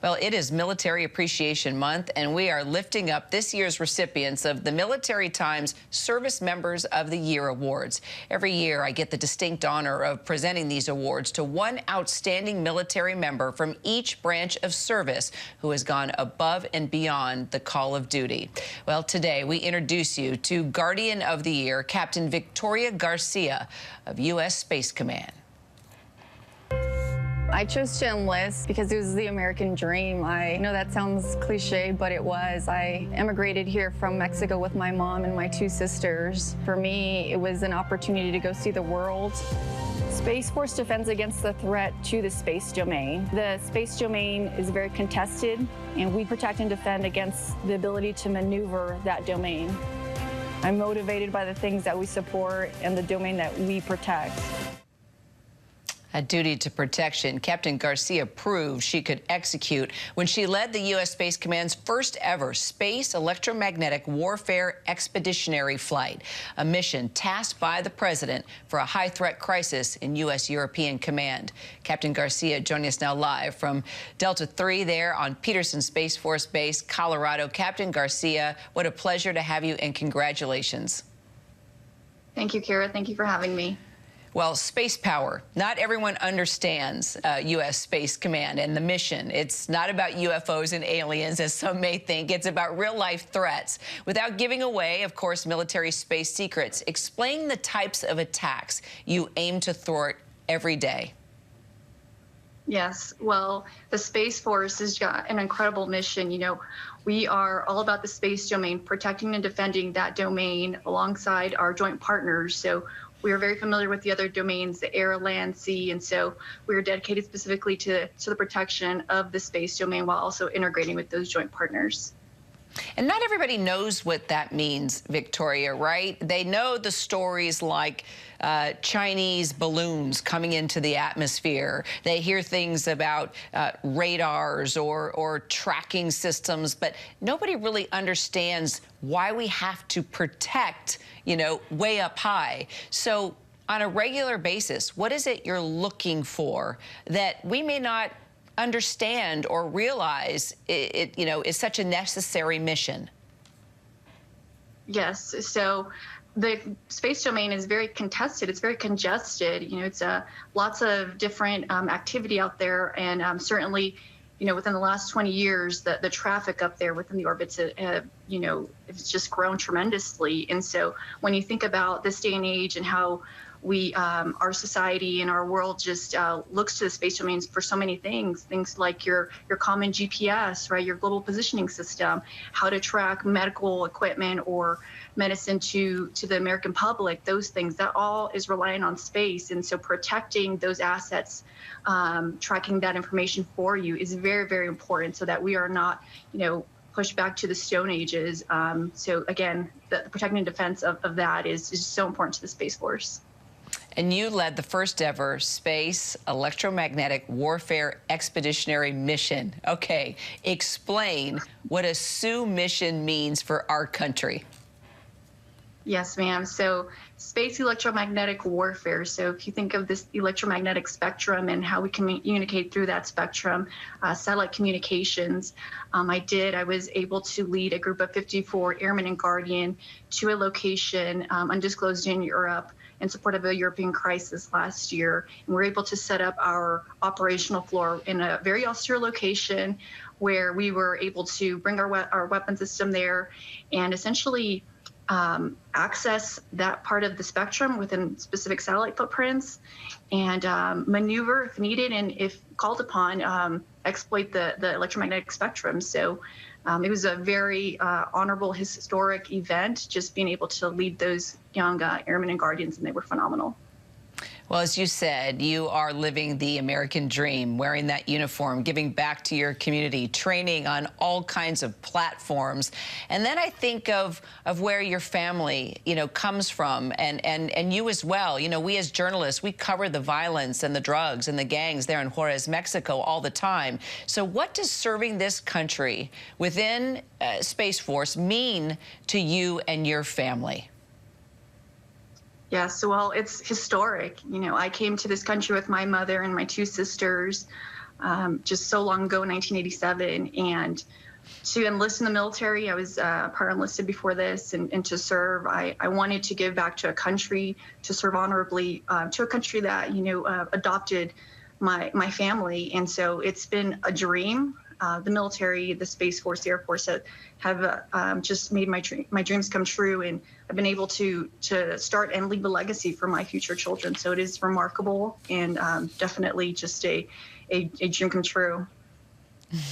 Well, it is Military Appreciation Month, and we are lifting up this year's recipients of the Military Times Service Members of the Year Awards. Every year, I get the distinct honor of presenting these awards to one outstanding military member from each branch of service who has gone above and beyond the call of duty. Well, today, we introduce you to Guardian of the Year, Captain Victoria Garcia of U.S. Space Command. I chose to enlist because it was the American dream. I know that sounds cliche, but it was. I immigrated here from Mexico with my mom and my two sisters. For me, it was an opportunity to go see the world. Space Force defends against the threat to the space domain. The space domain is very contested, and we protect and defend against the ability to maneuver that domain. I'm motivated by the things that we support and the domain that we protect. A duty to protection, Captain Garcia proved she could execute when she led the U.S. Space Command's first ever Space Electromagnetic Warfare Expeditionary Flight, a mission tasked by the President for a high-threat crisis in U.S. European Command. Captain Garcia joining us now live from Delta III there on Peterson Space Force Base, Colorado. Captain Garcia, what a pleasure to have you, and congratulations. Thank you, Kara. Thank you for having me. Well, space power. Not everyone understands U.S. Space Command and the mission. It's not about UFOs and aliens, as some may think. It's about real-life threats. Without giving away, of course, military space secrets, explain the types of attacks you aim to thwart every day. Yes, well, the Space Force has got an incredible mission. You know, we are all about the space domain, protecting and defending that domain alongside our joint partners. So we are very familiar with the other domains, the air, land, sea, and so we are dedicated specifically to the protection of the space domain while also integrating with those joint partners. And not everybody knows what that means, Victoria, right? They know the stories like Chinese balloons coming into the atmosphere. They hear things about radars or tracking systems, but nobody really understands why we have to protect, you know, way up high. So on a regular basis, what is it you're looking for that we may not understand or realize it you know, is such a necessary mission? Yes, so the space domain is very contested. It's very congested. You know, it's lots of different activity out there, and certainly, you know, within the last 20 years, the traffic up there within the orbits, you know, it's just grown tremendously. And so when you think about this day and age and how we, our society and our world just looks to the space domains for so many things like your common GPS, right? Your global positioning system, how to track medical equipment or medicine to the American public, those things, that all is reliant on space. And so protecting those assets, tracking that information for you is very, very important so that we are not, you know, pushed back to the Stone Ages. So again, the protecting and defense of that is so important to the Space Force. And you led the first ever Space Electromagnetic Warfare Expeditionary Mission. Okay, explain what a SEW mission means for our country. Yes, ma'am. So space electromagnetic warfare. So if you think of this electromagnetic spectrum and how we communicate through that spectrum, satellite communications, I was able to lead a group of 54 airmen and Guardian to a location undisclosed in Europe in support of a European crisis last year. And we're able to set up our operational floor in a very austere location where we were able to bring our weapon system there and essentially access that part of the spectrum within specific satellite footprints and maneuver if needed and if called upon, exploit the electromagnetic spectrum. So it was a very honorable, historic event, just being able to lead those young airmen and Guardians, and they were phenomenal. Well, as you said, you are living the American dream, wearing that uniform, giving back to your community, training on all kinds of platforms. And then I think of where your family, you know, comes from, and you as well. You know, we as journalists, we cover the violence and the drugs and the gangs there in Juarez, Mexico all the time. So what does serving this country within Space Force mean to you and your family? Yes, well, it's historic. You know, I came to this country with my mother and my two sisters. just so long ago in 1987. And to enlist in the military, I was part enlisted before this, and to serve, I wanted to give back to a country, to serve honorably to a country that, adopted my family. And so it's been a dream. The military, the Space Force, the Air Force have just made my dreams come true, and I've been able to start and leave a legacy for my future children. So it is remarkable, and definitely just a dream come true.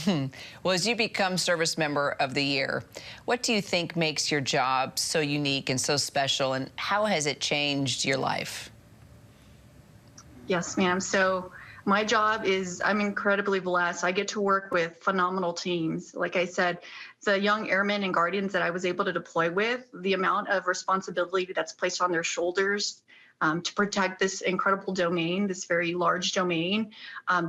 Well, as you become Service Member of the Year, what do you think makes your job so unique and so special, and how has it changed your life? Yes, ma'am. So my job is, I'm incredibly blessed. I get to work with phenomenal teams. Like I said, the young airmen and guardians that I was able to deploy with, the amount of responsibility that's placed on their shoulders to protect this incredible domain, this very large domain,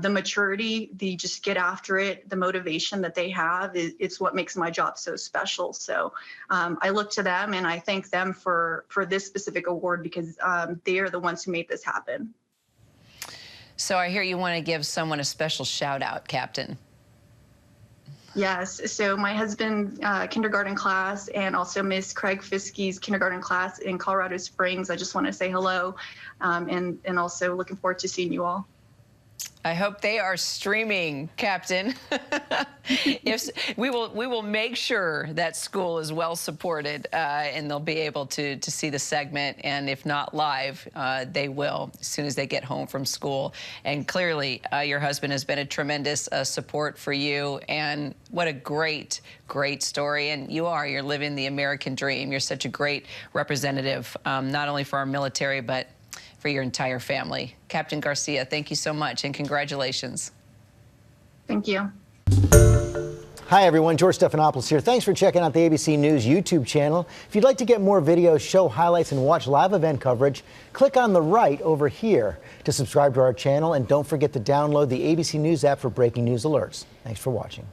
the maturity, the just get after it, the motivation that they have, it's what makes my job so special. So I look to them, and I thank them for this specific award, because they are the ones who made this happen. So I hear you want to give someone a special shout out, Captain. Yes, so my husband's kindergarten class, and also Miss Craig Fiskey's kindergarten class in Colorado Springs. I just want to say hello, and also looking forward to seeing you all. I hope they are streaming, Captain. If we will make sure that school is well supported, and they'll be able to see the segment, and if not live, they will as soon as they get home from school. And clearly, your husband has been a tremendous support for you, and what a great story. And you're living the American dream. You're such a great representative, not only for our military, but for your entire family. Captain Garcia, thank you so much, and congratulations. Thank you. Hi everyone, George Stephanopoulos here. Thanks for checking out the ABC News YouTube channel. If you'd like to get more videos, show highlights, and watch live event coverage, click on the right over here to subscribe to our channel, and don't forget to download the ABC News app for breaking news alerts. Thanks for watching.